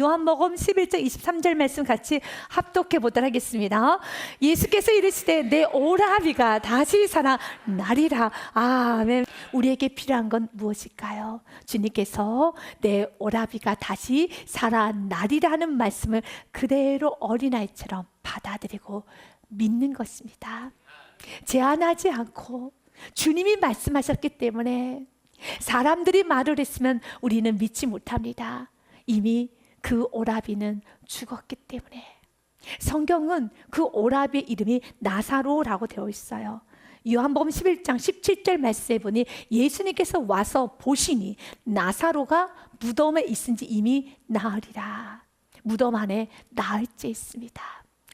요한복음 11장 23절 말씀 같이 합독해 보도록 하겠습니다. 예수께서 이르시되 내 오라비가 다시 살아나리라. 아멘. 우리에게 필요한 건 무엇일까요? 주님께서 내 오라비가 다시 살아나리라는 말씀을 그대로 어린아이처럼 받아들이고 믿는 것입니다. 제한하지 않고 주님이 말씀하셨기 때문에 사람들이 말을 했으면 우리는 믿지 못합니다. 이미 그 오라비는 죽었기 때문에. 성경은 그 오라비의 이름이 나사로라고 되어 있어요. 요한복음 11장 17절 말씀에 보니 예수님께서 와서 보시니 나사로가 무덤에 있은지 이미 나으리라. 무덤 안에 나흘째 있습니다.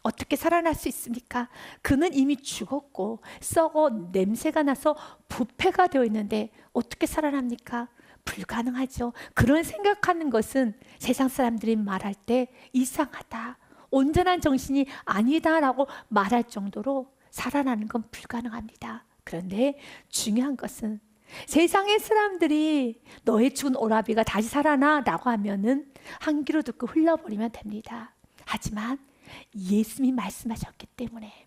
어떻게 살아날 수 있습니까? 그는 이미 죽었고 썩어 냄새가 나서 부패가 되어 있는데 어떻게 살아납니까? 불가능하죠. 그런 생각하는 것은 세상 사람들이 말할 때 이상하다, 온전한 정신이 아니다라고 말할 정도로 살아나는 건 불가능합니다. 그런데 중요한 것은 세상의 사람들이 너의 죽은 오라비가 다시 살아나 라고 하면은 한 귀로 듣고 흘러버리면 됩니다. 하지만 예수님이 말씀하셨기 때문에,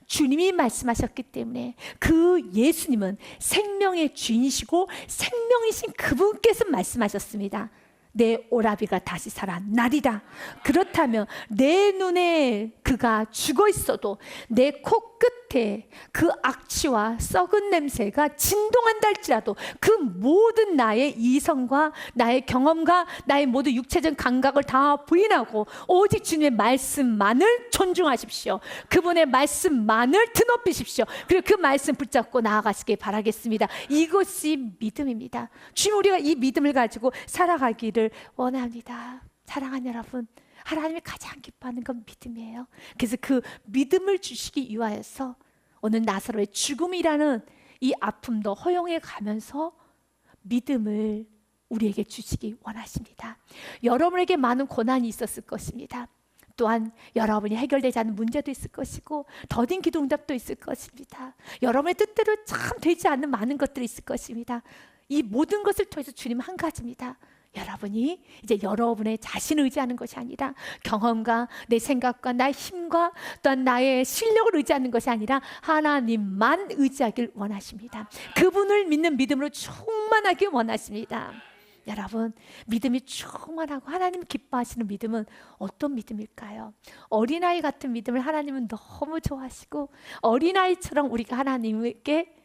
주님이 말씀하셨기 때문에, 그 예수님은 생명의 주인이시고 생명이신 그분께서 말씀하셨습니다. 내 오라비가 다시 살아나리라. 그렇다면 내 눈에 그가 죽어 있어도 내 코끝에 그 악취와 썩은 냄새가 진동한다 할지라도 그 모든 나의 이성과 나의 경험과 나의 모든 육체적 감각을 다 부인하고 오직 주님의 말씀만을 존중하십시오. 그분의 말씀만을 드높이십시오. 그리고 그 말씀 붙잡고 나아가시길 바라겠습니다. 이것이 믿음입니다. 주님, 우리가 이 믿음을 가지고 살아가기를 원합니다. 사랑하는 여러분, 하나님이 가장 기뻐하는 건 믿음이에요. 그래서 그 믿음을 주시기 위하여서 오늘 나사로의 죽음이라는 이 아픔도 허용해 가면서 믿음을 우리에게 주시기 원하십니다. 여러분에게 많은 고난이 있었을 것입니다. 또한 여러분이 해결되지 않는 문제도 있을 것이고 더딘 기도 응답도 있을 것입니다. 여러분의 뜻대로 참 되지 않는 많은 것들이 있을 것입니다. 이 모든 것을 통해서 주님은 한 가지입니다. 여러분이 이제 여러분의 자신을 의지하는 것이 아니라 경험과 내 생각과 나의 힘과 또한 나의 실력을 의지하는 것이 아니라 하나님만 의지하길 원하십니다. 그분을 믿는 믿음으로 충만하길 원하십니다. 여러분, 믿음이 충만하고 하나님 기뻐하시는 믿음은 어떤 믿음일까요? 어린아이 같은 믿음을 하나님은 너무 좋아하시고, 어린아이처럼 우리가 하나님께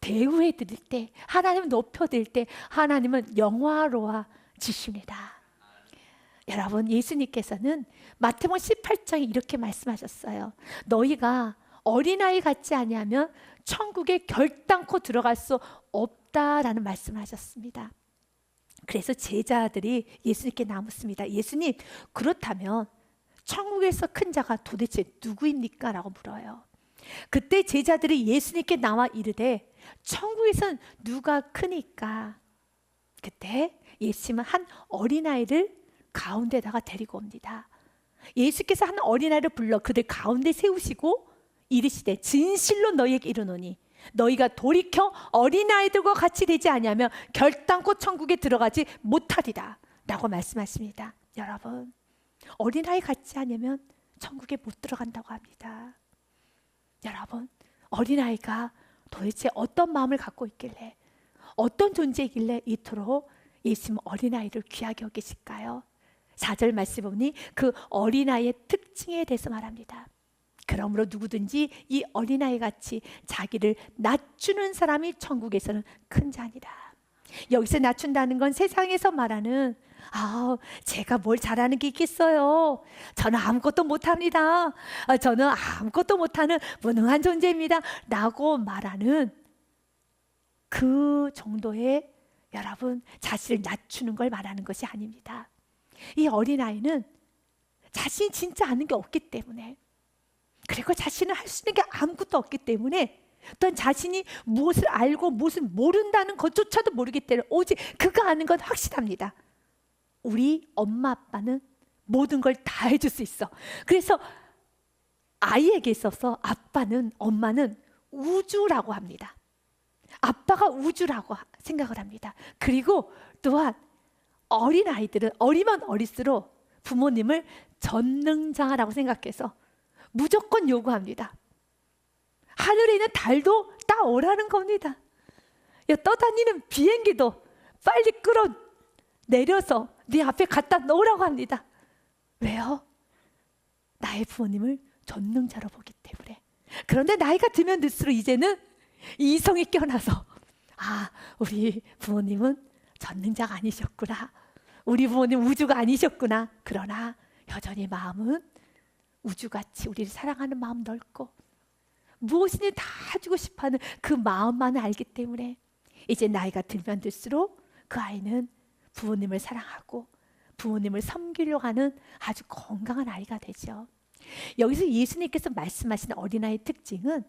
대우해 드릴 때, 하나님을 높여 드릴 때 하나님은 영화로워지십니다. 여러분, 예수님께서는 마태복음 18장에 이렇게 말씀하셨어요. 너희가 어린아이 같지 아니하면 천국에 결단코 들어갈 수 없다라는 말씀을 하셨습니다. 그래서 제자들이 예수님께 나묻습니다. 예수님, 그렇다면 천국에서 큰 자가 도대체 누구입니까? 라고 물어요. 그때 제자들이 예수님께 나와 이르되 천국에선 누가 크니까? 그때 예수님은 한 어린아이를 가운데다가 데리고 옵니다. 예수께서 한 어린아이를 불러 그들 가운데 세우시고 이르시되 진실로 너희에게 이르노니 너희가 돌이켜 어린아이들과 같이 되지 아니하면 결단코 천국에 들어가지 못하리라 라고 말씀하십니다. 여러분, 어린아이 같지 않으면 천국에 못 들어간다고 합니다. 여러분, 어린아이가 도대체 어떤 마음을 갖고 있길래, 어떤 존재이길래 이토록 예수님 어린아이를 귀하게 여기실까요? 4절 말씀 보니 그 어린아이의 특징에 대해서 말합니다. 그러므로 누구든지 이 어린아이 같이 자기를 낮추는 사람이 천국에서는 큰 자니라. 여기서 낮춘다는 건 세상에서 말하는 제가 뭘 잘하는 게 있겠어요. 저는 아무것도 못합니다. 저는 아무것도 못하는 무능한 존재입니다. 라고 말하는 그 정도의 여러분 자신을 낮추는 걸 말하는 것이 아닙니다. 이 어린아이는 자신이 진짜 아는 게 없기 때문에, 그리고 자신은 할 수 있는 게 아무것도 없기 때문에, 또한 자신이 무엇을 알고 무엇을 모른다는 것조차도 모르기 때문에 오직 그가 아는 건 확실합니다. 우리 엄마 아빠는 모든 걸 다 해줄 수 있어. 그래서 아이에게 있어서 아빠는, 엄마는 우주라고 합니다. 아빠가 우주라고 생각을 합니다. 그리고 또한 어린아이들은 어리면 어릴수록 부모님을 전능자라고 생각해서 무조건 요구합니다. 하늘에 있는 달도 따오라는 겁니다. 떠다니는 비행기도 빨리 끌어 내려서 네 앞에 갖다 놓으라고 합니다. 왜요? 나의 부모님을 전능자로 보기 때문에. 그런데 나이가 들면 들수록 이제는 이성이 껴나서 우리 부모님은 전능자가 아니셨구나. 우리 부모님 우주가 아니셨구나. 그러나 여전히 마음은 우주같이 우리를 사랑하는 마음 넓고 무엇이든 다 주고 싶어하는 그 마음만을 알기 때문에 이제 나이가 들면 들수록 그 아이는 부모님을 사랑하고 부모님을 섬기려고 하는 아주 건강한 아이가 되죠. 여기서 예수님께서 말씀하시는 어린아이의 특징은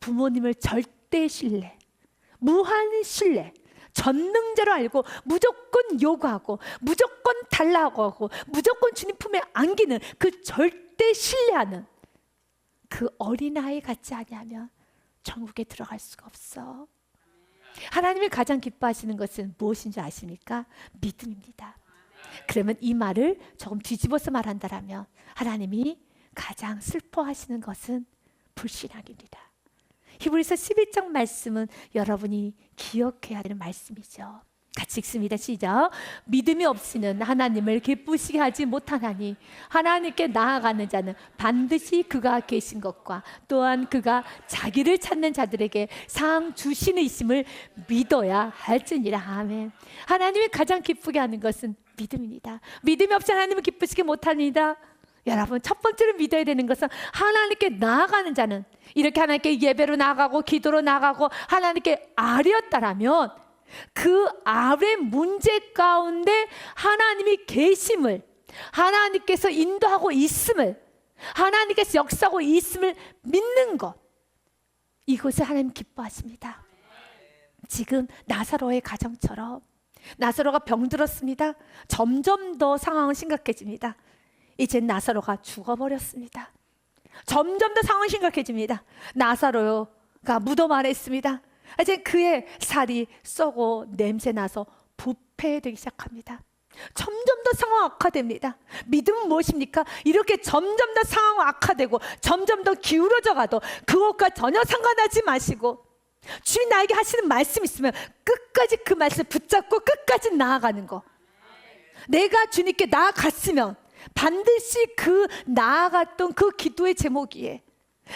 부모님을 절대 신뢰, 무한 신뢰, 전능자로 알고 무조건 요구하고 무조건 달라고 하고 무조건 주님 품에 안기는 그 절대 신뢰하는 그 어린아이 같지 아니하면 천국에 들어갈 수가 없어. 하나님이 가장 기뻐하시는 것은 무엇인지 아십니까? 믿음입니다. 그러면 이 말을 조금 뒤집어서 말한다면 하나님이 가장 슬퍼하시는 것은 불신앙입니다. 히브리서 11장 말씀은 여러분이 기억해야 되는 말씀이죠. 같이 읽습니다. 시작. 믿음이 없이는 하나님을 기쁘시게 하지 못하나니 하나님께 나아가는 자는 반드시 그가 계신 것과 또한 그가 자기를 찾는 자들에게 상 주시는 이심을 믿어야 할지니라. 아멘. 하나님이 가장 기쁘게 하는 것은 믿음입니다. 믿음이 없이 하나님을 기쁘시게 못합니다. 여러분, 첫 번째로 믿어야 되는 것은 하나님께 나아가는 자는, 이렇게 하나님께 예배로 나아가고 기도로 나아가고 하나님께 아뢰었다라면 그 아뢰 문제 가운데 하나님이 계심을, 하나님께서 인도하고 있음을, 하나님께서 역사하고 있음을 믿는 것, 이것을 하나님 기뻐하십니다. 지금 나사로의 가정처럼 나사로가 병들었습니다. 점점 더 상황은 심각해집니다. 이제 나사로가 죽어버렸습니다. 점점 더 상황이 심각해집니다. 나사로가 무덤 안에 있습니다. 이제 그의 살이 썩고 냄새나서 부패되기 시작합니다. 점점 더 상황 악화됩니다. 믿음은 무엇입니까? 이렇게 점점 더 상황 악화되고 점점 더 기울어져 가도 그것과 전혀 상관하지 마시고 주님 나에게 하시는 말씀 있으면 끝까지 그 말씀 붙잡고 끝까지 나아가는 거. 내가 주님께 나아갔으면 반드시 그 나아갔던 그 기도의 제목이에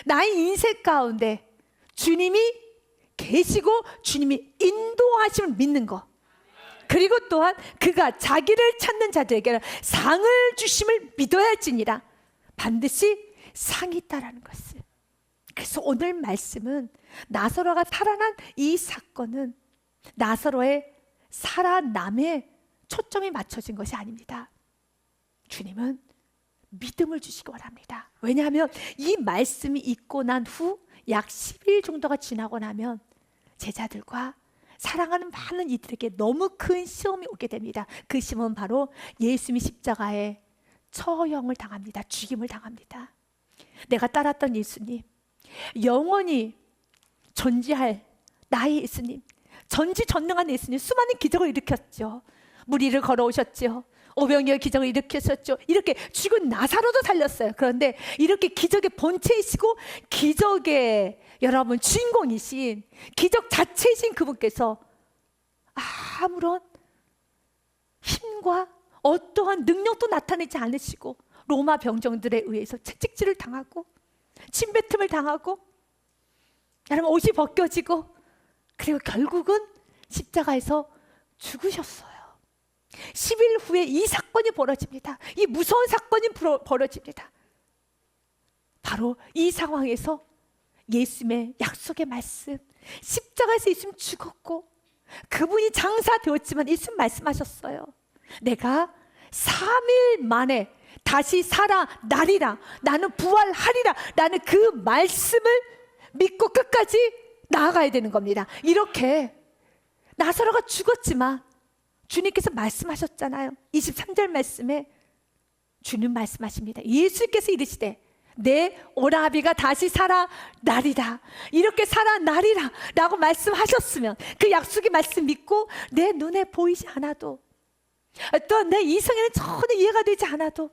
나의 인생 가운데 주님이 계시고 주님이 인도하심을 믿는 거, 그리고 또한 그가 자기를 찾는 자들에게 상을 주심을 믿어야 할지니라. 반드시 상이 있다라는 것을. 그래서 오늘 말씀은 나사로가 살아난 이 사건은 나사로의 살아남에 초점이 맞춰진 것이 아닙니다. 주님은 믿음을 주시기 원합니다. 왜냐하면 이 말씀이 있고 난 후 약 10일 정도가 지나고 나면 제자들과 사랑하는 많은 이들에게 너무 큰 시험이 오게 됩니다. 그 시험은 바로 예수님이 십자가에 처형을 당합니다. 죽임을 당합니다. 내가 따랐던 예수님, 영원히 존재할 나의 예수님, 전지전능한 예수님, 수많은 기적을 일으켰죠. 물 위를 걸어오셨죠. 오병이어 기적을 일으켰었죠. 이렇게 죽은 나사로도 살렸어요. 그런데 이렇게 기적의 본체이시고 기적의 여러분 주인공이신, 기적 자체이신 그분께서 아무런 힘과 어떠한 능력도 나타내지 않으시고 로마 병정들에 의해서 채찍질을 당하고 침뱉음을 당하고 여러분 옷이 벗겨지고 그리고 결국은 십자가에서 죽으셨어요. 10일 후에 이 사건이 벌어집니다. 이 무서운 사건이 벌어집니다. 바로 이 상황에서 예수님의 약속의 말씀, 십자가에서 예수님 죽었고 그분이 장사되었지만 예수님 말씀하셨어요. 내가 3일 만에 다시 살아나리라, 나는 부활하리라, 나는 그 말씀을 믿고 끝까지 나아가야 되는 겁니다. 이렇게 나사로가 죽었지만 주님께서 말씀하셨잖아요. 23절 말씀에 주님 말씀하십니다. 예수께서 이르시되 내 오라비가 다시 살아나리라, 이렇게 살아나리라 라고 말씀하셨으면 그 약속의 말씀 믿고 내 눈에 보이지 않아도 또 내 이성에는 전혀 이해가 되지 않아도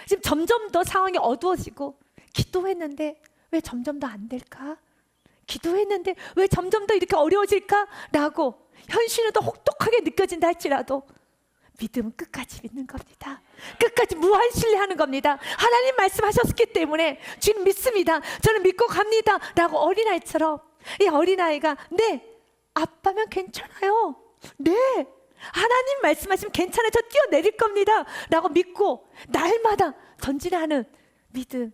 지금 점점 더 상황이 어두워지고 기도했는데 왜 점점 더 안 될까? 기도했는데 왜 점점 더 이렇게 어려워질까? 라고 현실은 더 혹독하게 느껴진다 할지라도 믿음은 끝까지 믿는 겁니다. 끝까지 무한 신뢰하는 겁니다. 하나님 말씀하셨기 때문에 주님 믿습니다. 저는 믿고 갑니다. 라고 어린아이처럼 이 어린아이가 네, 아빠면 괜찮아요. 네, 하나님 말씀하시면 괜찮아요. 저 뛰어내릴 겁니다. 라고 믿고 날마다 전진하는 믿음.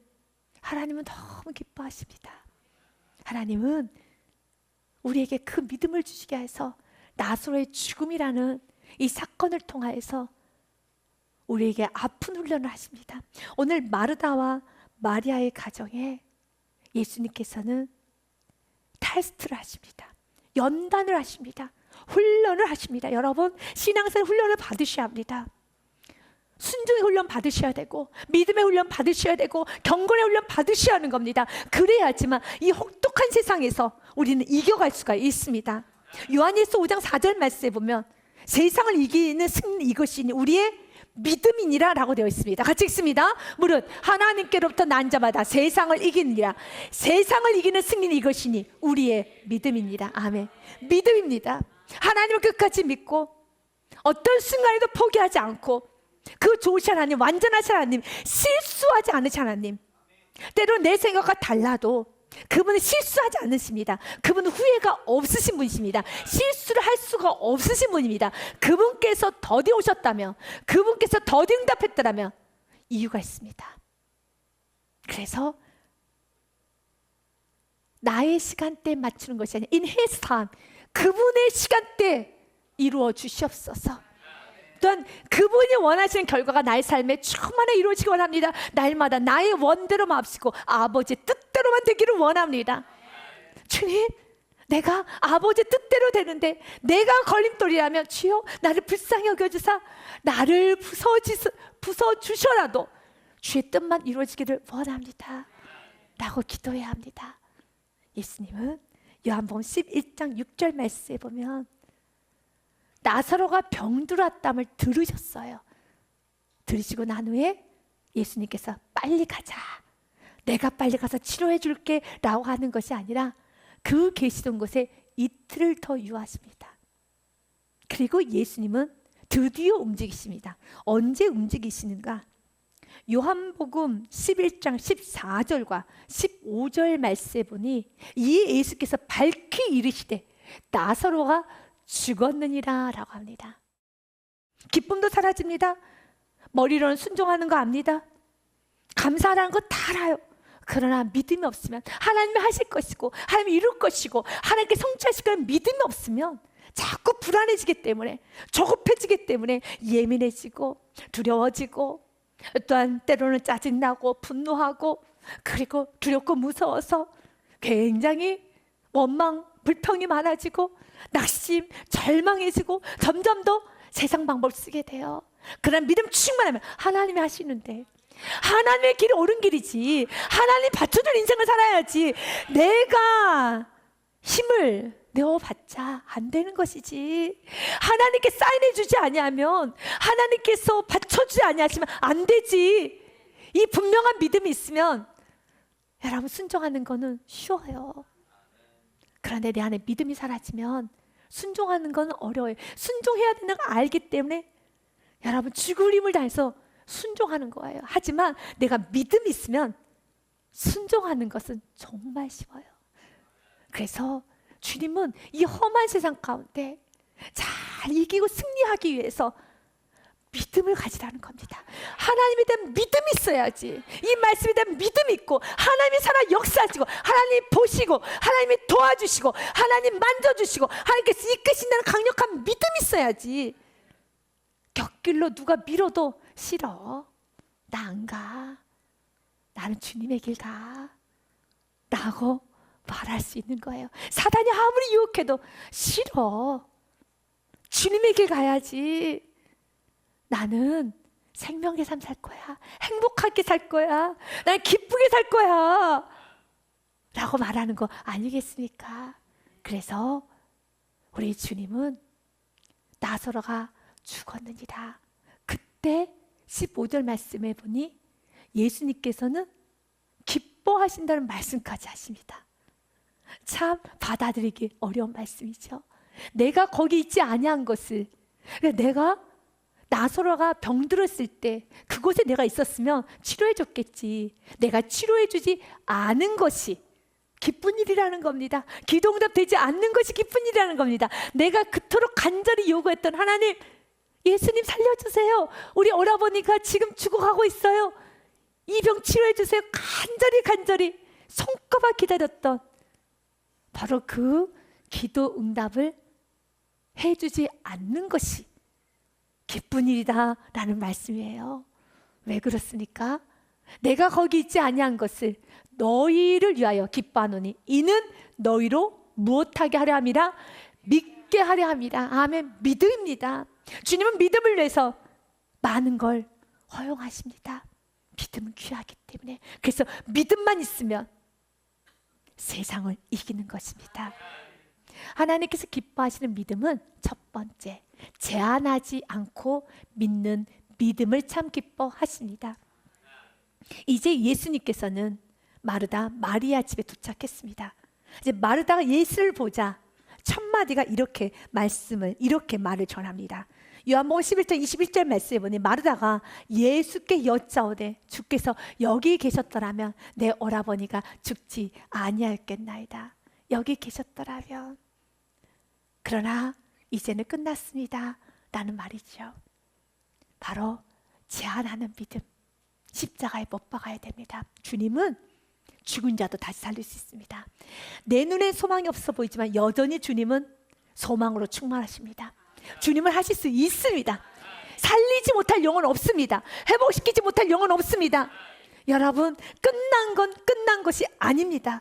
하나님은 너무 기뻐하십니다. 하나님은 우리에게 그 믿음을 주시게 해서 나사로의 죽음이라는 이 사건을 통하여서 우리에게 아픈 훈련을 하십니다. 오늘 마르다와 마리아의 가정에 예수님께서는 테스트를 하십니다. 연단을 하십니다. 훈련을 하십니다. 여러분, 신앙생활 훈련을 받으셔야 합니다. 순종의 훈련 받으셔야 되고 믿음의 훈련 받으셔야 되고 경건의 훈련 받으셔야 하는 겁니다. 그래야지만 이 혹독한 세상에서 우리는 이겨갈 수가 있습니다. 요한일서 5장 4절 말씀에 보면 세상을 이기는 승리 이것이니 우리의 믿음이니라 라고 되어 있습니다. 같이 읽습니다. 무릇 하나님께로부터 난 자마다 세상을 이기느니라. 세상을 이기는 승리는 이것이니 우리의 믿음이니라. 아멘. 믿음입니다. 하나님을 끝까지 믿고 어떤 순간에도 포기하지 않고 그 좋으신 하나님, 완전하신 하나님, 실수하지 않으신 하나님. 때로 내 생각과 달라도 그분은 실수하지 않으십니다. 그분은 후회가 없으신 분이십니다. 실수를 할 수가 없으신 분입니다. 그분께서 더디 오셨다면, 그분께서 더디 응답했더라면 이유가 있습니다. 그래서 나의 시간대에 맞추는 것이 아니라 in his time, 그분의 시간대에 이루어 주시옵소서. 또한 그분이 원하시는 결과가 나의 삶에 충만히 이루어지기 원합니다. 날마다 나의 원대로 마옵시고 아버지의 뜻대로만 되기를 원합니다. 주님, 내가 아버지의 뜻대로 되는데 내가 걸림돌이라면 주여 나를 불쌍히 여겨주사 나를 부숴주셔라도 주의 뜻만 이루어지기를 원합니다 라고 기도해야 합니다. 예수님은 요한복음 11장 6절 말씀에 보면 나사로가 병들었담을 들으셨어요. 들으시고 난 후에 예수님께서 빨리 가자, 내가 빨리 가서 치료해 줄게 라고 하는 것이 아니라 그 계시던 곳에 이틀을 더 유하십니다. 그리고 예수님은 드디어 움직이십니다. 언제 움직이시는가? 요한복음 11장 14절과 15절 말씀에 보니 이 예수께서 밝히 이르시되 나사로가 죽었느니라 라고 합니다. 기쁨도 사라집니다. 머리로는 순종하는 거 압니다. 감사하라는 거 다 알아요. 그러나 믿음이 없으면 하나님이 하실 것이고 하나님이 이룰 것이고 하나님께 성취하실 거라는 믿음이 없으면 자꾸 불안해지기 때문에, 조급해지기 때문에 예민해지고 두려워지고 또한 때로는 짜증나고 분노하고 그리고 두렵고 무서워서 굉장히 원망, 불평이 많아지고 낙심, 절망해지고 점점 더 세상 방법을 쓰게 돼요. 그런 믿음 충만하면 하나님이 하시는데 하나님의 길이 옳은 길이지, 하나님 받쳐준 인생을 살아야지 내가 힘을 내어봤자 안 되는 것이지. 하나님께 사인해 주지 아니하면, 하나님께서 받쳐주지 아니하시면 안 되지. 이 분명한 믿음이 있으면 여러분 순종하는 거는 쉬워요. 그런데 내 안에 믿음이 사라지면 순종하는 건 어려워요. 순종해야 되는 걸 알기 때문에 여러분 죽을 힘을 다해서 순종하는 거예요. 하지만 내가 믿음이 있으면 순종하는 것은 정말 쉬워요. 그래서 주님은 이 험한 세상 가운데 잘 이기고 승리하기 위해서 믿음을 가지라는 겁니다. 하나님에 대한 믿음이 있어야지. 이 말씀에 대한 믿음이 있고 하나님이 살아 역사하시고 하나님이 보시고 하나님이 도와주시고 하나님 만져주시고 하나님께서 이끄신다는 강력한 믿음이 있어야지. 곁길로 누가 밀어도 싫어, 나 안 가, 나는 주님의 길 가 라고 말할 수 있는 거예요. 사단이 아무리 유혹해도 싫어, 주님의 길 가야지. 나는 생명의 삶 살 거야, 행복하게 살 거야, 난 기쁘게 살 거야 라고 말하는 거 아니겠습니까? 그래서 우리 주님은 나사로가 죽었느니라. 그때 15절 말씀에 보니 예수님께서는 기뻐하신다는 말씀까지 하십니다. 참 받아들이기 어려운 말씀이죠. 내가 거기 있지 아니한 것을, 내가 나사로가 병들었을 때 그곳에 내가 있었으면 치료해 줬겠지. 내가 치료해 주지 않은 것이 기쁜 일이라는 겁니다. 기도 응답되지 않는 것이 기쁜 일이라는 겁니다. 내가 그토록 간절히 요구했던 하나님, 예수님 살려주세요. 우리 오라버니가 지금 죽어가고 있어요. 이 병 치료해 주세요. 간절히 손꼽아 기다렸던 바로 그 기도 응답을 해주지 않는 것이 기쁜 일이다 라는 말씀이에요. 왜 그렇습니까? 내가 거기 있지 아니한 것을 너희를 위하여 기뻐하노니 이는 너희로 무엇하게 하려 함이라? 믿게 하려 함이라. 아멘. 믿음입니다. 주님은 믿음을 위해서 많은 걸 허용하십니다. 믿음은 귀하기 때문에. 그래서 믿음만 있으면 세상을 이기는 것입니다. 하나님께서 기뻐하시는 믿음은 첫 번째, 제한하지 않고 믿는 믿음을 참 기뻐하십니다. 이제 예수님께서는 마르다 마리아 집에 도착했습니다. 이제 마르다가 예수를 보자 첫 마디가 이렇게 말을 전합니다. 요한복음 11장 21절 말씀에 보니 마르다가 예수께 여짜오되 주께서 여기 계셨더라면 내 오라버니가 죽지 아니하였겠나이다. 여기 계셨더라면. 그러나 이제는 끝났습니다 라는 말이죠. 바로 제한하는 믿음, 십자가에 못 박아야 됩니다. 주님은 죽은 자도 다시 살릴 수 있습니다. 내 눈에 소망이 없어 보이지만 여전히 주님은 소망으로 충만하십니다. 주님을 하실 수 있습니다. 살리지 못할 영혼 없습니다. 회복시키지 못할 영혼 없습니다. 여러분, 끝난 건 끝난 것이 아닙니다.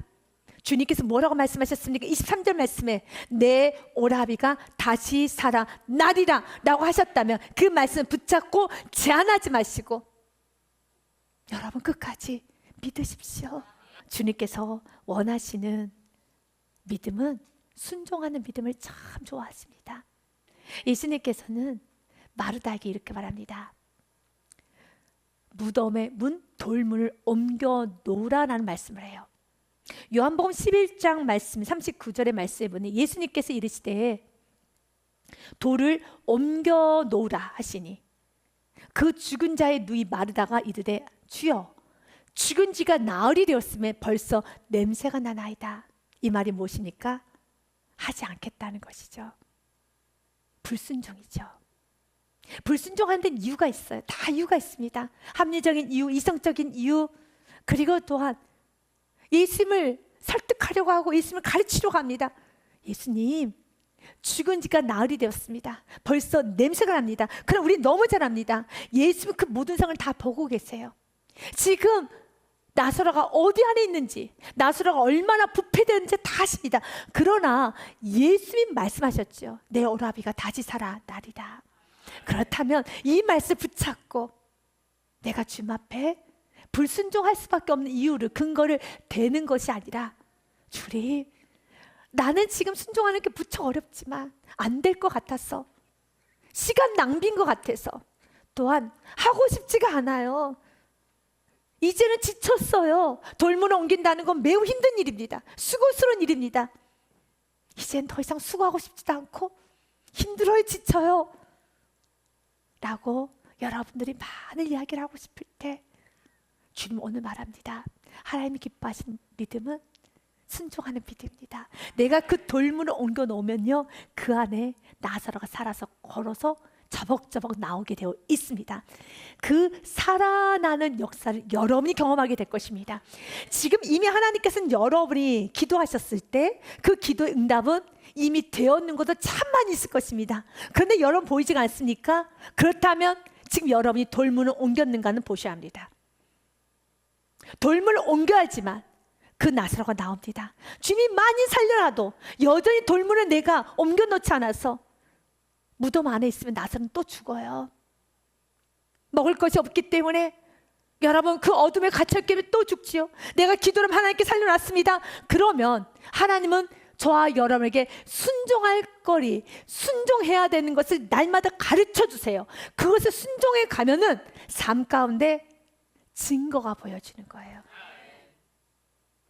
주님께서 뭐라고 말씀하셨습니까? 23절 말씀에 내 오라비가 다시 살아나리라 라고 하셨다면 그 말씀을 붙잡고 제한하지 마시고 여러분 끝까지 믿으십시오. 주님께서 원하시는 믿음은 순종하는 믿음을 참 좋아하십니다. 예수님께서는 마르다에게 이렇게 말합니다. 무덤의 문 돌문을 옮겨 놓으라라는 말씀을 해요. 요한복음 11장 말씀 39절의 말씀에 보니 예수님께서 이르시되 돌을 옮겨 놓으라 하시니 그 죽은 자의 누이 마르다가 이르되 주여 죽은 지가 나흘이 되었음에 벌써 냄새가 나나이다. 이 말이 무엇입니까? 하지 않겠다는 것이죠. 불순종이죠. 불순종하는 데는 이유가 있어요. 다 이유가 있습니다. 합리적인 이유, 이성적인 이유, 그리고 또한 예수님을 설득하려고 하고 예수님을 가르치려고 합니다. 예수님, 죽은 지가 나흘이 되었습니다. 벌써 냄새가 납니다. 그럼 우리 너무 잘 압니다. 예수님 그 모든 상을 다 보고 계세요. 지금 나사로가 어디 안에 있는지, 나사로가 얼마나 부패되는지 다 아십니다. 그러나 예수님 말씀하셨죠. 내 오라비가 다시 살아나리라. 그렇다면 이 말씀 붙잡고 내가 주님 앞에 불순종할 수밖에 없는 이유를, 근거를 대는 것이 아니라 주님, 나는 지금 순종하는 게 무척 어렵지만 안 될 것 같아서, 시간 낭비인 것 같아서, 또한 하고 싶지가 않아요. 이제는 지쳤어요. 돌문을 옮긴다는 건 매우 힘든 일입니다. 수고스러운 일입니다. 이젠 더 이상 수고하고 싶지도 않고 힘들어요, 지쳐요 라고 여러분들이 많은 이야기를 하고 싶을 때 주님 오늘 말합니다. 하나님이 기뻐하시는 믿음은 순종하는 믿음입니다. 내가 그 돌문을 옮겨 놓으면요, 그 안에 나사로가 살아서 걸어서 저벅저벅 나오게 되어 있습니다. 그 살아나는 역사를 여러분이 경험하게 될 것입니다. 지금 이미 하나님께서는 여러분이 기도하셨을 때 그 기도의 응답은 이미 되었는 것도 참 많이 있을 것입니다. 그런데 여러분 보이지가 않습니까? 그렇다면 지금 여러분이 돌문을 옮겼는가는 보셔야 합니다. 돌문을 옮겨야지만 그 나사로가 나옵니다. 주님이 많이 살려놔도 여전히 돌문을 내가 옮겨놓지 않아서 무덤 안에 있으면 나사로는 또 죽어요. 먹을 것이 없기 때문에 여러분 그 어둠에 갇혀있기 때문에 또 죽지요. 내가 기도를 하나님께 살려놨습니다. 그러면 하나님은 저와 여러분에게 순종할 거리, 순종해야 되는 것을 날마다 가르쳐 주세요. 그것을 순종해 가면은 삶 가운데 증거가 보여지는 거예요.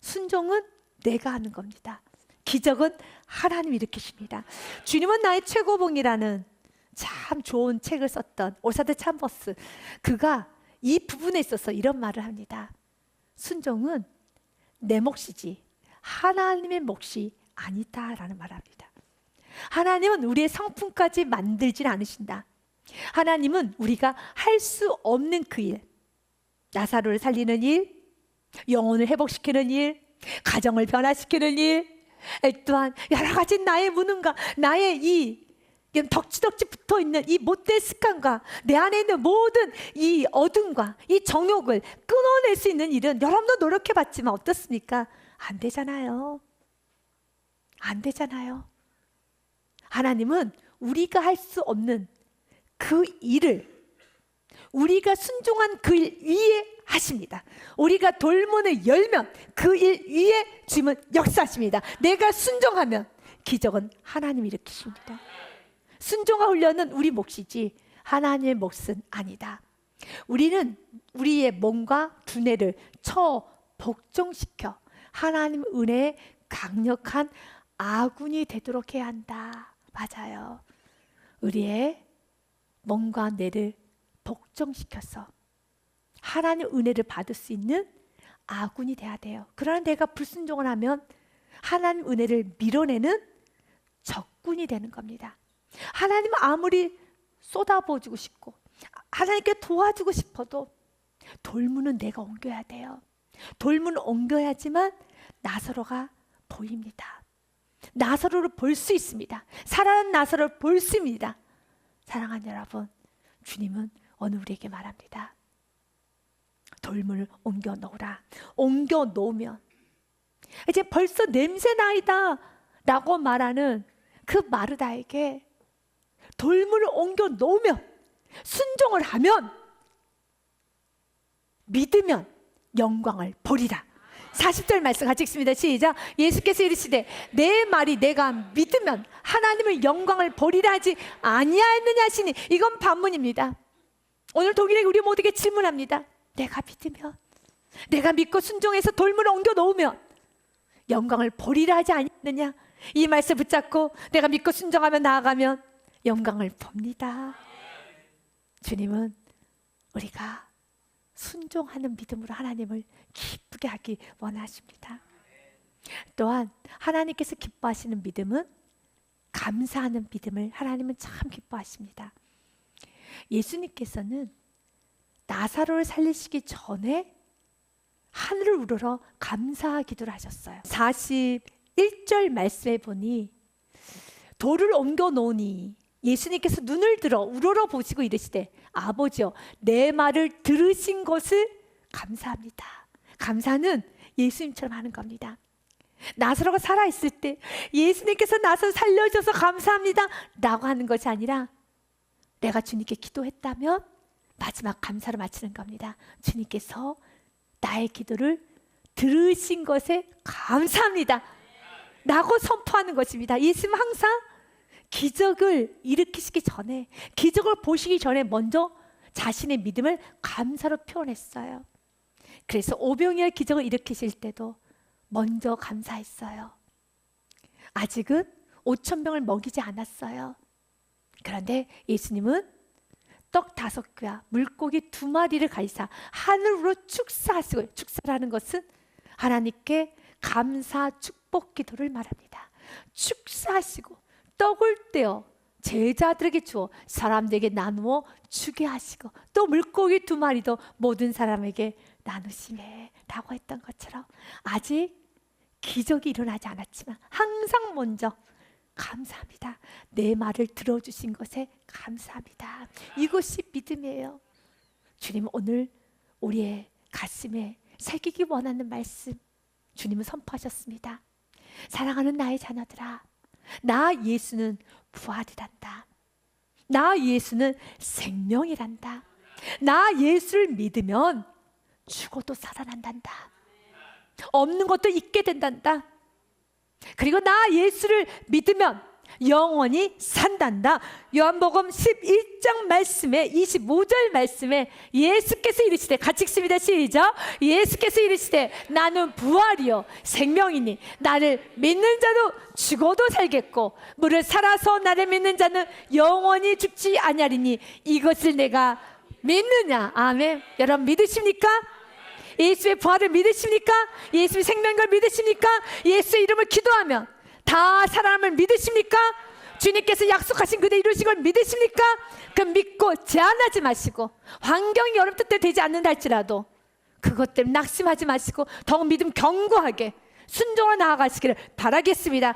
순종은 내가 하는 겁니다. 기적은 하나님이 일으키십니다. 주님은 나의 최고봉이라는 참 좋은 책을 썼던 오사드 참버스, 그가 이 부분에 있어서 이런 말을 합니다. 순종은 내 몫이지 하나님의 몫이 아니다라는 말을 합니다. 하나님은 우리의 성품까지 만들진 않으신다. 하나님은 우리가 할 수 없는 그 일, 나사로를 살리는 일, 영혼을 회복시키는 일, 가정을 변화시키는 일, 또한 여러 가지 나의 무능과 나의 이 덕지덕지 붙어있는 이 못된 습관과 내 안에 있는 모든 이 어둠과 이 정욕을 끊어낼 수 있는 일은 여러분도 노력해봤지만 어떻습니까? 안 되잖아요. 안 되잖아요. 하나님은 우리가 할 수 없는 그 일을 우리가 순종한 그 일 위에 하십니다. 우리가 돌문을 열면 그 일 위에 주님은 역사하십니다. 내가 순종하면 기적은 하나님이 일으키십니다. 순종과 훈련은 우리 몫이지 하나님의 몫은 아니다. 우리는 우리의 몸과 두뇌를 복종시켜 하나님 은혜의 강력한 아군이 되도록 해야 한다. 맞아요. 우리의 몸과 뇌를 복종시켜서 하나님 은혜를 받을 수 있는 아군이 돼야 돼요. 그러나 내가 불순종을 하면 하나님 은혜를 밀어내는 적군이 되는 겁니다. 하나님은 아무리 쏟아부어주고 싶고 하나님께 도와주고 싶어도 돌문은 내가 옮겨야 돼요. 돌문을 옮겨야지만 나사로가 보입니다. 나사로를 볼 수 있습니다. 살아난 나사로를 볼 수 있습니다. 사랑하는 여러분, 주님은 오늘 우리에게 말합니다. 돌문을 옮겨 놓으라. 옮겨 놓으면 이제 벌써 냄새나이다 라고 말하는 그 마르다에게 돌문을 옮겨 놓으면, 순종을 하면, 믿으면 영광을 보리라. 40절 말씀 같이 읽습니다. 시작. 예수께서 이르시되 내 말이 내가 믿으면 하나님의 영광을 보리라 하지 아니하였느냐 하시니. 이건 반문입니다. 오늘 동일하게 우리 모두에게 질문합니다. 내가 믿으면, 내가 믿고 순종해서 돌문을 옮겨 놓으면 영광을 보리라 하지 아니하느냐. 이 말씀 붙잡고 내가 믿고 순종하며 나아가면 영광을 봅니다. 주님은 우리가 순종하는 믿음으로 하나님을 기쁘게 하기 원하십니다. 또한 하나님께서 기뻐하시는 믿음은 감사하는 믿음을 하나님은 참 기뻐하십니다. 예수님께서는 나사로를 살리시기 전에 하늘을 우러러 감사 기도를 하셨어요. 41절 말씀에 보니 돌을 옮겨 놓으니 예수님께서 눈을 들어 우러러 보시고 이르시되 아버지여 내 말을 들으신 것을 감사합니다. 감사는 예수님처럼 하는 겁니다. 나사로가 살아있을 때 예수님께서 나사로 살려줘서 감사합니다 라고 하는 것이 아니라 내가 주님께 기도했다면 마지막 감사로 마치는 겁니다. 주님께서 나의 기도를 들으신 것에 감사합니다 라고 선포하는 것입니다. 예수님은 항상 기적을 일으키시기 전에, 기적을 보시기 전에 먼저 자신의 믿음을 감사로 표현했어요. 그래서 오병이어 기적을 일으키실 때도 먼저 감사했어요. 아직은 5,000명을 먹이지 않았어요. 그런데 예수님은 떡 5개와 물고기 2마리를 가지사 하늘로 축사하시고, 축사라는 것은 하나님께 감사 축복 기도를 말합니다. 축사하시고 떡을 떼어 제자들에게 주어 사람들에게 나누어 주게 하시고 또 물고기 2마리도 모든 사람에게 나누시네 라고 했던 것처럼 아직 기적이 일어나지 않았지만 항상 먼저 감사합니다. 내 말을 들어주신 것에 감사합니다. 이것이 믿음이에요. 주님은 오늘 우리의 가슴에 새기기 원하는 말씀 주님은 선포하셨습니다. 사랑하는 나의 자녀들아, 나 예수는 부활이란다. 나 예수는 생명이란다. 나 예수를 믿으면 죽어도 살아난단다. 없는 것도 있게 된단다. 그리고 나 예수를 믿으면 영원히 산단다. 요한복음 11장 말씀에 25절 말씀에 예수께서 이르시되, 같이 읽습니다. 시작. 예수께서 이르시되 나는 부활이요 생명이니 나를 믿는 자도 죽어도 살겠고 무릇 살아서 나를 믿는 자는 영원히 죽지 아니하리니 이것을 내가 믿느냐. 아멘. 여러분 믿으십니까? 예수의 부활을 믿으십니까? 예수의 생명을 믿으십니까? 예수의 이름을 기도하면 다 살아남을 믿으십니까? 주님께서 약속하신 그대 이루신 걸 믿으십니까? 그 믿고 제한하지 마시고, 환경이 어렵을 때 되지 않는다 할지라도 그것 때문에 낙심하지 마시고 더욱 믿음 견고하게 순종으로 나아가시기를 바라겠습니다.